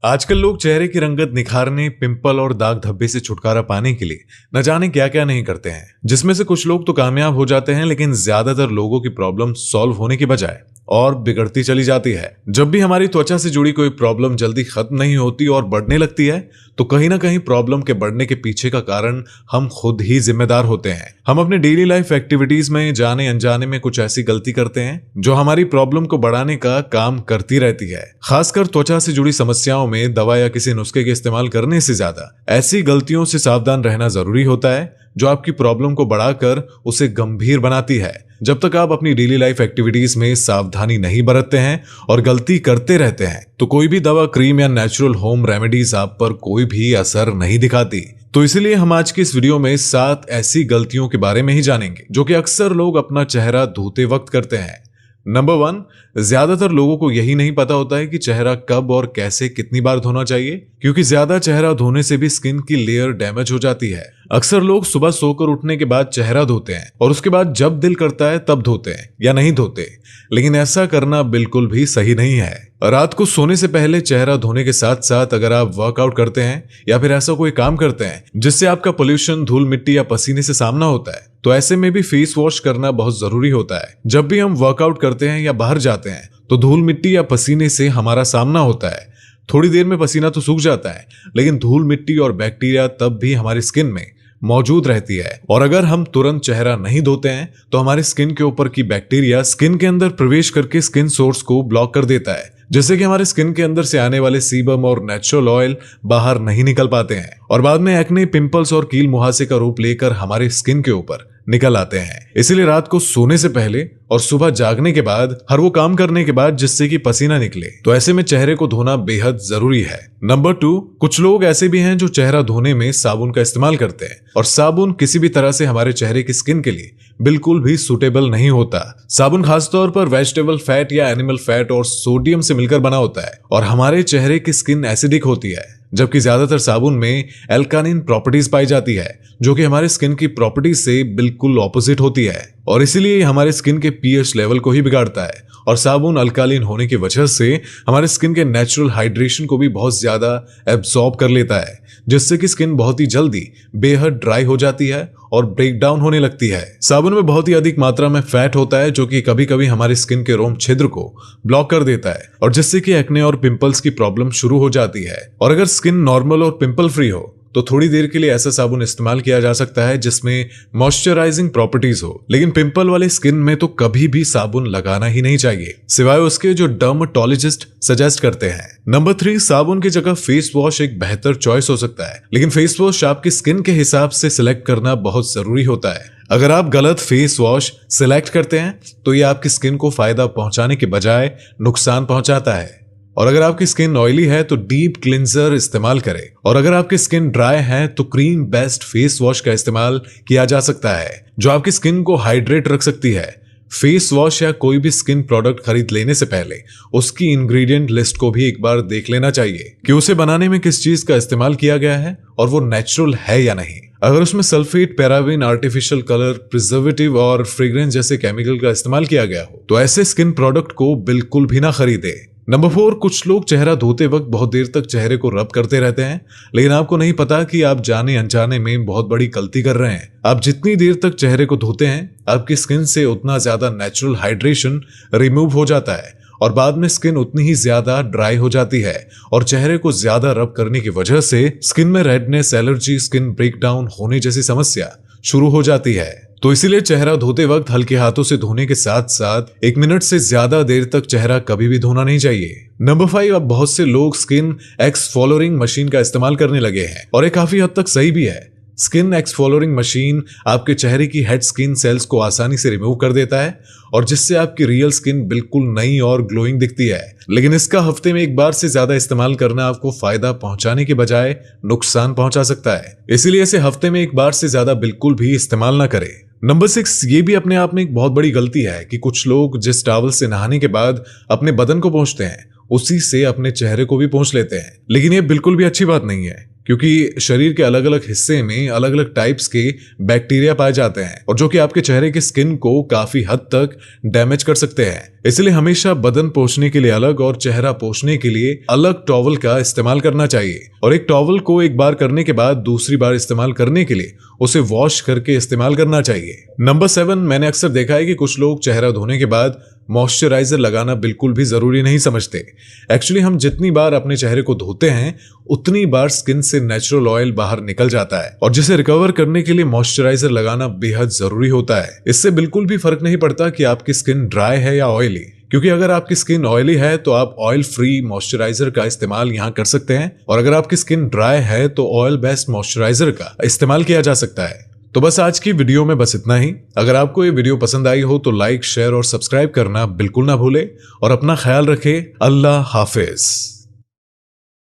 आजकल लोग चेहरे की रंगत निखारने, पिंपल और दाग धब्बे से छुटकारा पाने के लिए न जाने क्या क्या नहीं करते हैं, जिसमें से कुछ लोग तो कामयाब हो जाते हैं, लेकिन ज्यादातर लोगों की प्रॉब्लम सॉल्व होने की बजाय और बिगड़ती चली जाती है। जब भी हमारी त्वचा से जुड़ी कोई प्रॉब्लम जल्दी खत्म नहीं होती और बढ़ने लगती है, तो कहीं ना कहीं प्रॉब्लम के बढ़ने के पीछे का कारण हम खुद ही जिम्मेदार होते हैं। हम अपने डेली लाइफ एक्टिविटीज में जाने अनजाने में कुछ ऐसी गलती करते हैं जो हमारी प्रॉब्लम को बढ़ाने का काम करती रहती है। खासकर त्वचा से जुड़ी समस्याओं में दवा या किसी नुस्खे के इस्तेमाल करने से ज्यादा ऐसी गलतियों से सावधान रहना जरूरी होता है जो आपकी प्रॉब्लम को बढ़ाकर उसे गंभीर बनाती है। जब तक आप अपनी डेली लाइफ एक्टिविटीज में सावधानी नहीं बरतते हैं और गलती करते रहते हैं, तो कोई भी दवा, क्रीम या नेचुरल होम रेमेडीज आप पर कोई भी असर नहीं दिखाती। तो इसलिए हम आज की इस वीडियो में 7 ऐसी गलतियों के बारे में ही जानेंगे जो कि अक्सर लोग अपना चेहरा धोते वक्त करते हैं। नंबर 1, ज्यादातर लोगों को यही नहीं पता होता है कि चेहरा कब और कैसे कितनी बार धोना चाहिए, क्योंकि ज्यादा चेहरा धोने से भी स्किन की लेयर डैमेज हो जाती है। अक्सर लोग सुबह सोकर उठने के बाद चेहरा धोते हैं और उसके बाद जब दिल करता है तब धोते हैं या नहीं धोते, लेकिन ऐसा करना बिल्कुल भी सही नहीं है। रात को सोने से पहले चेहरा धोने के साथ साथ अगर आप वर्कआउट करते हैं या फिर ऐसा कोई काम करते हैं जिससे आपका पोल्यूशन, धूल मिट्टी या पसीने से सामना होता है, तो ऐसे में भी फेस वॉश करना बहुत जरूरी होता है। जब भी हम वर्कआउट करते हैं या बाहर जाते हैं तो धूल मिट्टी या पसीने से हमारा सामना होता है। थोड़ी देर में पसीना तो सूख जाता है, लेकिन धूल मिट्टी और बैक्टीरिया तब भी हमारी स्किन में मौजूद रहती है, और अगर हम तुरंत चेहरा नहीं धोते हैं तो हमारी स्किन के ऊपर की बैक्टीरिया स्किन के अंदर प्रवेश करके स्किन सोर्स को ब्लॉक कर देता है, जिससे कि हमारे स्किन के अंदर से आने वाले सीबम और नेचुरल ऑयल बाहर नहीं निकल पाते हैं और बाद में एक्ने, पिंपल्स और कील मुहासे का रूप लेकर हमारे स्किन के ऊपर निकल आते हैं। इसीलिए रात को सोने से पहले और सुबह जागने के बाद हर वो काम करने के बाद जिससे कि पसीना निकले, तो ऐसे में चेहरे को धोना बेहद जरूरी है। नंबर 2, कुछ लोग ऐसे भी हैं जो चेहरा धोने में साबुन का इस्तेमाल करते हैं, और साबुन किसी भी तरह से हमारे चेहरे की स्किन के लिए बिल्कुल भी सुटेबल नहीं होता। साबुन खासतौर पर वेजिटेबल फैट या एनिमल फैट और सोडियम से मिलकर बना होता है और हमारे चेहरे की स्किन एसिडिक होती है, जबकि ज्यादातर साबुन में एल्कालाइन प्रॉपर्टीज पाई जाती है जो कि हमारे स्किन की प्रॉपर्टीज से बिल्कुल ऑपोजिट होती है, और इसीलिए हमारे स्किन के पीएच लेवल को ही बिगाड़ता है। और साबुन अल्कालाइन होने की वजह से हमारे स्किन के नेचुरल हाइड्रेशन को भी बहुत ज्यादा एब्सॉर्ब कर लेता है, जिससे कि स्किन बहुत ही जल्दी बेहद ड्राई हो जाती है और ब्रेक डाउन होने लगती है। साबुन में बहुत ही अधिक मात्रा में फैट होता है जो कि कभी कभी हमारी स्किन के रोम छिद्र को ब्लॉक कर देता है, और जिससे कि एक्ने और पिंपल्स की प्रॉब्लम शुरू हो जाती है। और अगर स्किन नॉर्मल और पिंपल फ्री हो तो थोड़ी देर के लिए ऐसा साबुन इस्तेमाल किया जा सकता है जिसमें मॉइस्चराइजिंग प्रॉपर्टीज हो, लेकिन पिंपल वाले स्किन में तो कभी भी साबुन लगाना ही नहीं चाहिए, सिवाय उसके जो डर्मेटोलॉजिस्ट सजेस्ट करते हैं। नंबर 3, साबुन की जगह फेस वॉश एक बेहतर चॉइस हो सकता है, लेकिन फेस वॉश आपकी स्किन के हिसाब से सिलेक्ट करना बहुत जरूरी होता है। अगर आप गलत फेस वॉश सिलेक्ट करते हैं तो ये आपकी स्किन को फायदा पहुंचाने के बजाय नुकसान पहुंचाता है। और अगर आपकी स्किन ऑयली है तो डीप क्लिंजर इस्तेमाल करें, और अगर आपकी स्किन ड्राई है तो क्रीम बेस्ड फेस वॉश का इस्तेमाल किया जा सकता है जो आपकी स्किन को हाइड्रेट रख सकती है। फेस वॉश या कोई भी स्किन प्रोडक्ट खरीद लेने से पहले उसकी इंग्रेडिएंट लिस्ट को भी एक बार देख लेना चाहिए कि उसे बनाने में किस चीज का इस्तेमाल किया गया है और वो नेचुरल है या नहीं। अगर उसमें sulphate, paraben, artificial colour, preservative और फ्रेग्रेंस जैसे केमिकल का इस्तेमाल किया गया हो तो ऐसे स्किन प्रोडक्ट को बिल्कुल भी ना खरीदे। नंबर 4, कुछ लोग चेहरा धोते वक्त बहुत देर तक चेहरे को रब करते रहते हैं, लेकिन आपको नहीं पता कि आप जाने अनजाने में बहुत बड़ी गलती कर रहे हैं। आप जितनी देर तक चेहरे को धोते हैं आपकी स्किन से उतना ज्यादा नेचुरल हाइड्रेशन रिमूव हो जाता है और बाद में स्किन उतनी ही ज्यादा ड्राई हो जाती है, और चेहरे को ज्यादा रब करने की वजह से स्किन में रेडनेस, एलर्जी, स्किन ब्रेकडाउन होने जैसी समस्या शुरू हो जाती है। तो इसीलिए चेहरा धोते वक्त हल्के हाथों से धोने के साथ साथ 1 मिनट से ज्यादा देर तक चेहरा कभी भी धोना नहीं चाहिए। नंबर 5, अब बहुत से लोग स्किन एक्सफोलरिंग मशीन का इस्तेमाल करने लगे हैं, और ये काफी हद तक सही भी है। स्किन एक्सफोलरिंग मशीन आपके चेहरे की हेड स्किन सेल्स को आसानी से रिमूव कर देता है, और जिससे आपकी रियल स्किन बिल्कुल नई और ग्लोइंग दिखती है, लेकिन इसका हफ्ते में 1 बार से ज्यादा इस्तेमाल करना आपको फायदा पहुंचाने के बजाय नुकसान पहुंचा सकता है। इसीलिए इसे हफ्ते में 1 बार से ज्यादा बिल्कुल भी इस्तेमाल ना करें। नंबर 6, ये भी अपने आप में एक बहुत बड़ी गलती है कि कुछ लोग जिस टॉवल से नहाने के बाद अपने बदन को पोंछते हैं उसी से अपने चेहरे को भी पोंछ लेते हैं, लेकिन ये बिल्कुल भी अच्छी बात नहीं है, क्योंकि शरीर के अलग अलग हिस्से में अलग अलग टाइप्स के बैक्टीरिया पाए जाते हैं और जो कि आपके चेहरे की स्किन को काफी हद तक डैमेज कर सकते हैं। इसलिए हमेशा बदन पोंछने के लिए अलग और चेहरा पोंछने के लिए अलग टॉवल का इस्तेमाल करना चाहिए। और एक टॉवल को एक बार करने के बाद दूसरी बार इस्तेमाल करने के लिए उसे वॉश करके इस्तेमाल करना चाहिए। नंबर 7, मैंने अक्सर देखा है कि कुछ लोग चेहरा धोने के बाद मॉइस्चराइजर लगाना बिल्कुल भी जरूरी नहीं समझते। एक्चुअली हम जितनी बार अपने चेहरे को धोते हैं उतनी बार स्किन से नेचुरल ऑयल बाहर निकल जाता है और जिसे रिकवर करने के लिए मॉइस्चराइजर लगाना बेहद जरूरी होता है। इससे बिल्कुल भी फर्क नहीं पड़ता कि आपकी स्किन ड्राई है या ऑयली, क्योंकि अगर आपकी स्किन ऑयली है तो आप ऑयल फ्री मॉइस्चराइजर का इस्तेमाल यहाँ कर सकते हैं और अगर आपकी स्किन ड्राई है तो ऑयल बेस्ड मॉइस्चराइजर का इस्तेमाल किया जा सकता है। तो बस आज की वीडियो में बस इतना ही। अगर आपको ये वीडियो पसंद आई हो तो लाइक, शेयर और सब्सक्राइब करना बिल्कुल ना भूले और अपना ख्याल रखें। अल्लाह हाफिज।